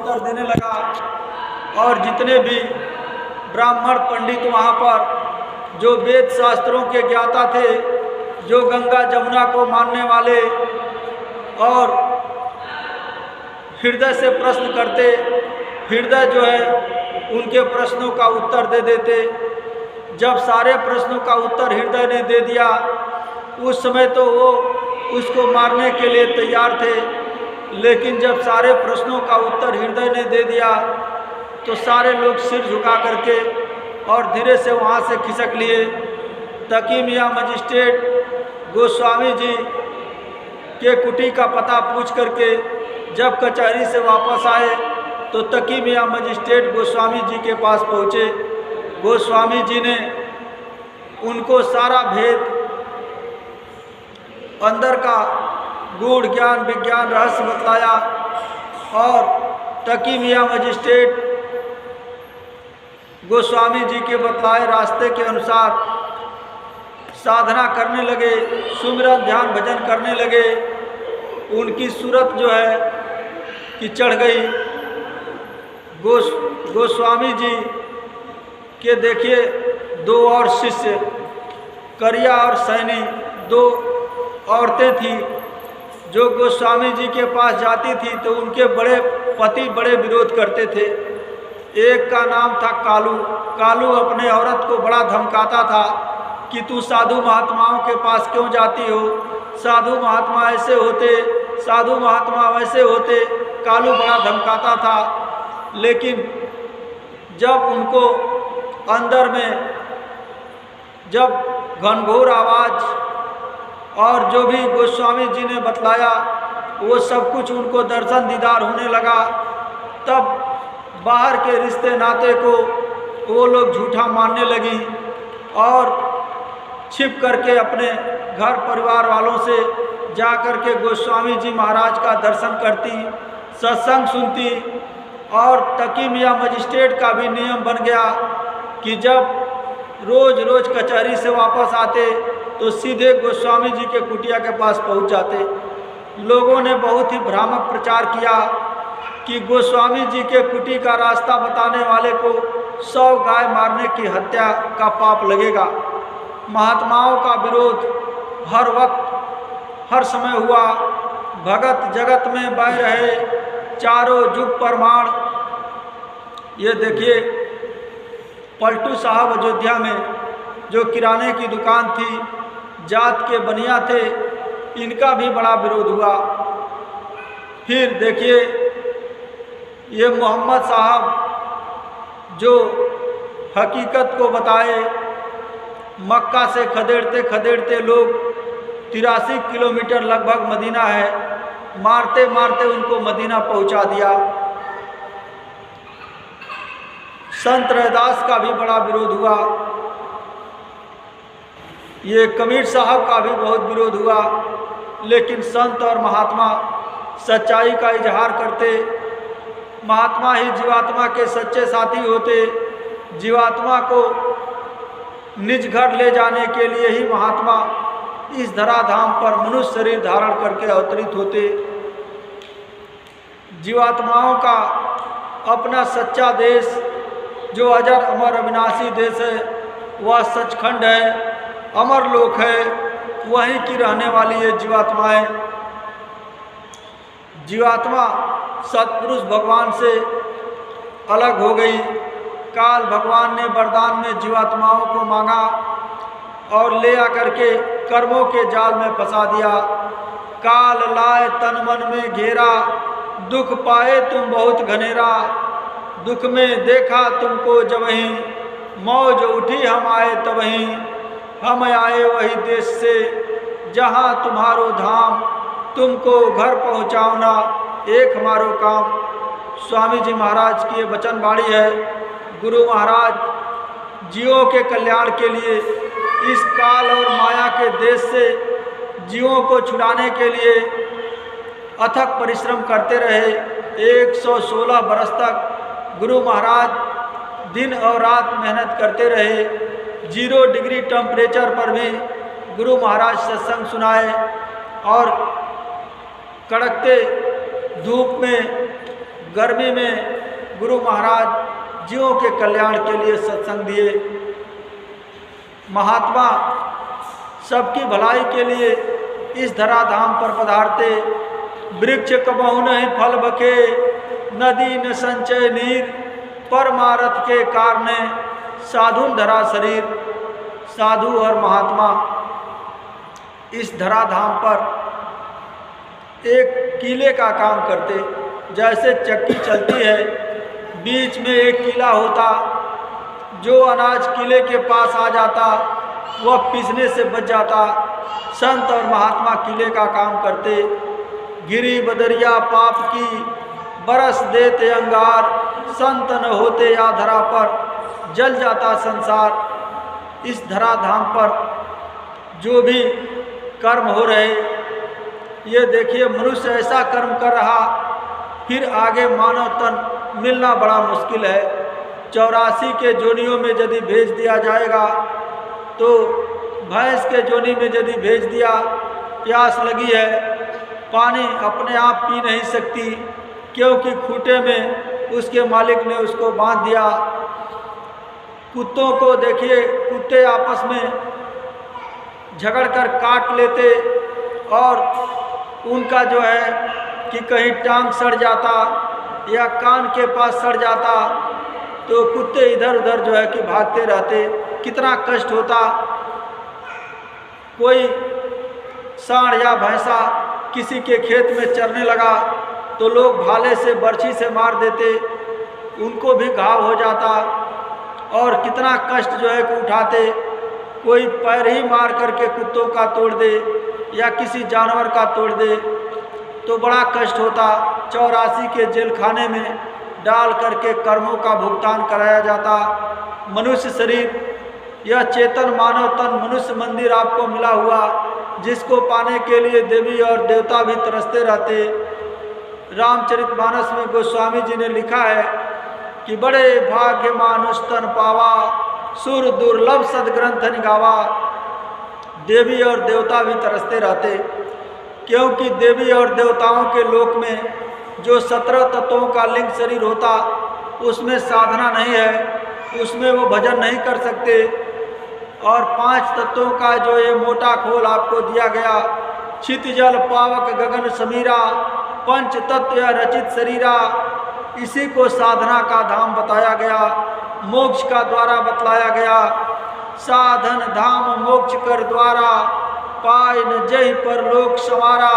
उत्तर देने लगा। और जितने भी ब्राह्मण पंडित वहाँ पर जो वेद शास्त्रों के ज्ञाता थे, जो गंगा जमुना को मानने वाले और हृदय से प्रश्न करते, हृदय जो है उनके प्रश्नों का उत्तर दे देते। जब सारे प्रश्नों का उत्तर हृदय ने दे दिया, उस समय तो वो उसको मारने के लिए तैयार थे, लेकिन जब सारे प्रश्नों का उत्तर हृदय ने दे दिया तो सारे लोग सिर झुका करके और धीरे से वहाँ से खिसक लिए। तकी मियाँ मजिस्ट्रेट गोस्वामी जी के कुटी का पता पूछ करके जब कचहरी से वापस आए तो तकी मियाँ मजिस्ट्रेट गोस्वामी जी के पास पहुँचे। गोस्वामी जी ने उनको सारा भेद, अंदर का गूढ़ ज्ञान विज्ञान रहस्य बतलाया और तकी मियाँ मजिस्ट्रेट गोस्वामी जी के बतलाए रास्ते के अनुसार साधना करने लगे, सुमिरन ध्यान भजन करने लगे। उनकी सूरत जो है कि चढ़ गई। गोस्वामी जी के देखिए दो और शिष्य, करिया और सैनी, दो औरतें थीं जो गोस्वामी जी के पास जाती थी तो उनके बड़े पति बड़े विरोध करते थे। एक का नाम था कालू। कालू अपने औरत को बड़ा धमकाता था कि तू साधु महात्माओं के पास क्यों जाती हो, साधु महात्मा ऐसे होते, साधु महात्मा वैसे होते। कालू बड़ा धमकाता था, लेकिन जब उनको अंदर में जब घनघोर आवाज़ और जो भी गोस्वामी जी ने बतलाया वो सब कुछ उनको दर्शन दीदार होने लगा, तब बाहर के रिश्ते नाते को वो लोग झूठा मानने लगी और छिप करके अपने घर परिवार वालों से जा कर के गोस्वामी जी महाराज का दर्शन करती, सत्संग सुनती। और तकी मियाँ मजिस्ट्रेट का भी नियम बन गया कि जब रोज़ रोज़ कचहरी से वापस आते तो सीधे गोस्वामी जी के कुटिया के पास पहुंच जाते। लोगों ने बहुत ही भ्रामक प्रचार किया कि गोस्वामी जी के कुटी का रास्ता बताने वाले को 100 गाय मारने की हत्या का पाप लगेगा। महात्माओं का विरोध हर वक्त हर समय हुआ। भगत जगत में बह रहे चारों जुग प्रमाण। ये देखिए पलटू साहब अयोध्या में जो किराने की दुकान थी, जात के बनिया थे, इनका भी बड़ा विरोध हुआ। फिर देखिए ये मोहम्मद साहब जो हकीकत को बताए, मक्का से खदेड़ते खदेड़ते लोग 83 किलोमीटर लगभग मदीना है, मारते मारते उनको मदीना पहुंचा दिया। संत रैदास का भी बड़ा विरोध हुआ। ये कबीर साहब का भी बहुत विरोध हुआ, लेकिन संत और महात्मा सच्चाई का इजहार करते। महात्मा ही जीवात्मा के सच्चे साथी होते। जीवात्मा को निज घर ले जाने के लिए ही महात्मा इस धराधाम पर मनुष्य शरीर धारण करके अवतरित होते। जीवात्माओं का अपना सच्चा देश जो अजर अमर अविनाशी देश है, वह सचखंड है, अमर लोक है, वहीं की रहने वाली ये जीवात्माएं। जीवात्मा सतपुरुष भगवान से अलग हो गई। काल भगवान ने वरदान में जीवात्माओं को मांगा और ले आकर के कर्मों के जाल में फंसा दिया। काल लाए तन मन में घेरा, दुख पाए तुम बहुत घनेरा। दुख में देखा तुमको जबहीं, मौज उठी हम आए तबहीं। हम आए वही देश से जहाँ तुम्हारो धाम, तुमको घर पहुँचाओना एक हमारो काम। स्वामी जी महाराज की ये वचनवाणी है। गुरु महाराज जीवों के कल्याण के लिए इस काल और माया के देश से जीवों को छुड़ाने के लिए अथक परिश्रम करते रहे। 116 बरस तक गुरु महाराज दिन और रात मेहनत करते रहे। 0 डिग्री टेम्परेचर पर भी गुरु महाराज सत्संग सुनाए और कड़कते धूप में गर्मी में गुरु महाराज जीवों के कल्याण के लिए सत्संग दिए। महात्मा सबकी भलाई के लिए इस धराधाम पर पधारते। वृक्ष कबहु नहीं फल बके, नदी न संचय नीर, परमारथ के कारणे साधुन धरा शरीर। साधु और महात्मा इस धराधाम पर एक कीले का काम करते। जैसे चक्की चलती है, बीच में एक कीला होता, जो अनाज कीले के पास आ जाता वह पीसने से बच जाता। संत और महात्मा कीले का काम करते। गिरी बदरिया पाप की बरस देते अंगार, संत न होते या धरा पर जल जाता संसार। इस धराधाम पर जो भी कर्म हो रहे, ये देखिए मनुष्य ऐसा कर्म कर रहा, फिर आगे मानव तन मिलना बड़ा मुश्किल है। 84 के जोनियों में यदि भेज दिया जाएगा तो भैंस के जोनी में यदि भेज दिया, प्यास लगी है, पानी अपने आप पी नहीं सकती, क्योंकि खूंटे में उसके मालिक ने उसको बांध दिया। कुत्तों को देखिए, कुत्ते आपस में झगड़कर काट लेते और उनका जो है कि कहीं टांग सड़ जाता या कान के पास सड़ जाता तो कुत्ते इधर उधर जो है कि भागते रहते, कितना कष्ट होता। कोई सांड या भैंसा किसी के खेत में चरने लगा तो लोग भाले से बर्छी से मार देते, उनको भी घाव हो जाता और कितना कष्ट जो है कि उठाते। कोई पैर ही मार करके कुत्तों का तोड़ दे या किसी जानवर का तोड़ दे तो बड़ा कष्ट होता। 84 के जेल खाने में डाल करके कर्मों का भुगतान कराया जाता। मनुष्य शरीर, यह चेतन मानव तन मनुष्य मंदिर आपको मिला हुआ, जिसको पाने के लिए देवी और देवता भी तरसते रहते। रामचरितमानस में गोस्वामी जी ने लिखा है कि बड़े भाग्य मानुष तन पावा, सुर दुर्लभ सदग्रंथ निगावा। देवी और देवता भी तरसते रहते, क्योंकि देवी और देवताओं के लोक में जो 17 तत्वों का लिंग शरीर होता, उसमें साधना नहीं है, उसमें वो भजन नहीं कर सकते। और 5 तत्वों का जो ये मोटा खोल आपको दिया गया, छित जल पावक गगन समीरा, पंच तत्व रचित शरीरा, इसी को साधना का धाम बताया गया, मोक्ष का द्वारा बतलाया गया। साधन धाम मोक्ष कर द्वारा, पाय न जय पर लोक समारा,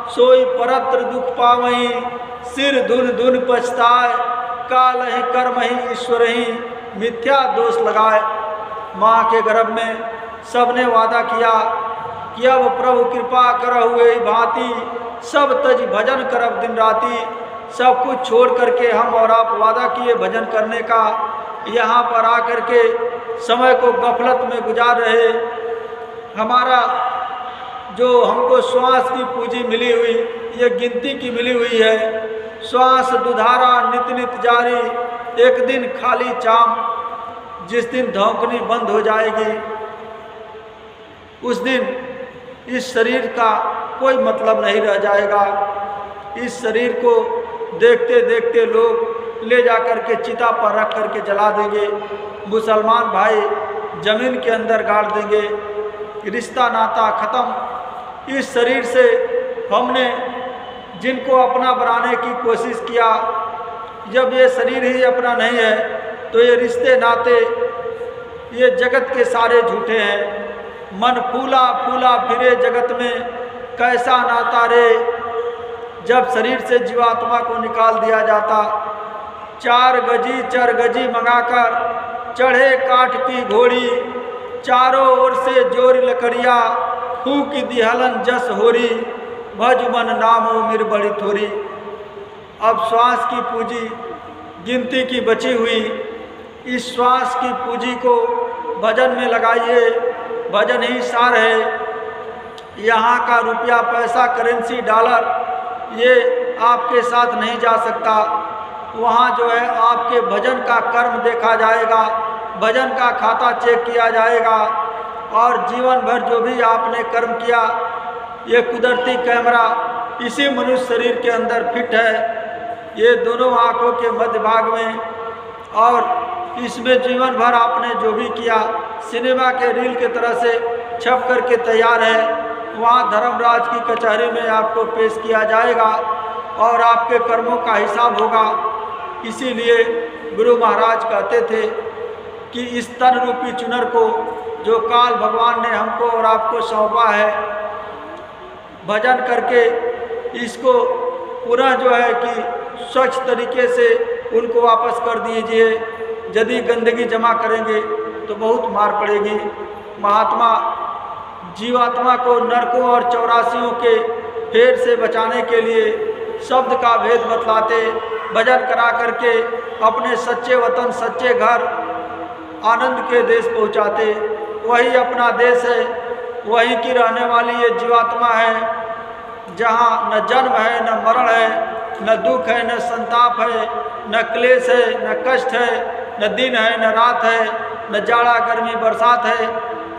सोई परत्र दुख पावही, सिर धुन धुन पछताए, काल ही कर्म ही ईश्वर ही, मिथ्या दोष लगाए। माँ के गर्भ में सबने वादा किया कि अब प्रभु कृपा कर हुए भांति, सब तज भजन करब दिन राति। सब कुछ छोड़ करके हम और आप वादा किए भजन करने का, यहाँ पर आकर के समय को गफलत में गुजार रहे। हमारा जो हमको श्वास की पूंजी मिली हुई, ये गिनती की मिली हुई है। श्वास दुधारा नित नित जारी, एक दिन खाली चाम, जिस दिन धौंकनी बंद हो जाएगी उस दिन इस शरीर का कोई मतलब नहीं रह जाएगा। इस शरीर को देखते देखते लोग ले जा कर के चिता पर रख करके जला देंगे। मुसलमान भाई जमीन के अंदर गाड़ देंगे, रिश्ता नाता ख़त्म। इस शरीर से हमने जिनको अपना बनाने की कोशिश किया, जब ये शरीर ही अपना नहीं है तो ये रिश्ते नाते, ये जगत के सारे झूठे हैं। मन फूला फूला फिरे जगत में, कैसा नाता रे। जब शरीर से जीवात्मा को निकाल दिया जाता, 4 गजी चर गजी मंगाकर चढ़े काठ की घोड़ी, चारों ओर से जोर लकड़िया, फूक दिहलन जस होरी, भज मन नामो मिर बड़ी थोरी। अब श्वास की पूंजी गिनती की बची हुई, इस श्वास की पूंजी को भजन में लगाइए। भजन ही सार है। यहाँ का रुपया पैसा करेंसी डॉलर ये आपके साथ नहीं जा सकता। वहाँ जो है आपके भजन का कर्म देखा जाएगा, भजन का खाता चेक किया जाएगा, और जीवन भर जो भी आपने कर्म किया, ये कुदरती कैमरा इसी मनुष्य शरीर के अंदर फिट है। ये दोनों आँखों के मध्य भाग में, और इसमें जीवन भर आपने जो भी किया सिनेमा के रील की तरह से छप करके तैयार है। वहाँ धर्मराज की कचहरी में आपको पेश किया जाएगा और आपके कर्मों का हिसाब होगा। इसीलिए गुरु महाराज कहते थे कि इस तन रूपी चुनर को जो काल भगवान ने हमको और आपको सौंपा है, भजन करके इसको पुनः जो है कि स्वच्छ तरीके से उनको वापस कर दीजिए। यदि गंदगी जमा करेंगे तो बहुत मार पड़ेगी। महात्मा जीवात्मा को नरकों और 84 के फेर से बचाने के लिए शब्द का भेद बतलाते, भजन करा करके अपने सच्चे वतन, सच्चे घर, आनंद के देश पहुंचाते। वही अपना देश है, वहीं की रहने वाली ये जीवात्मा है, जहाँ न जन्म है, न मरण है, न दुख है, न संताप है, न क्लेश है, न कष्ट है, न दिन है, न रात है, न जाड़ा गर्मी बरसात है।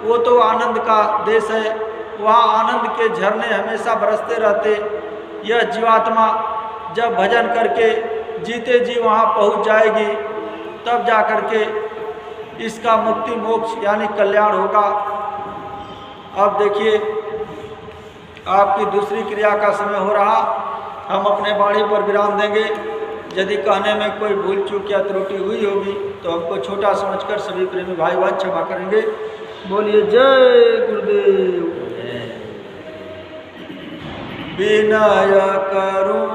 वो तो आनंद का देश है, वहाँ आनंद के झरने हमेशा बरसते रहते। यह जीवात्मा जब भजन करके जीते जी वहाँ पहुँच जाएगी, तब जा कर के इसका मुक्ति मोक्ष यानी कल्याण होगा। अब देखिए आपकी दूसरी क्रिया का समय हो रहा, हम अपने वाणी पर विराम देंगे। यदि कहने में कोई भूल चूक या त्रुटि हुई होगी तो हमको छोटा समझकर सभी प्रेमी भाई बहन क्षमा करेंगे। बोलिए जय गुरुदेव। विनय करूं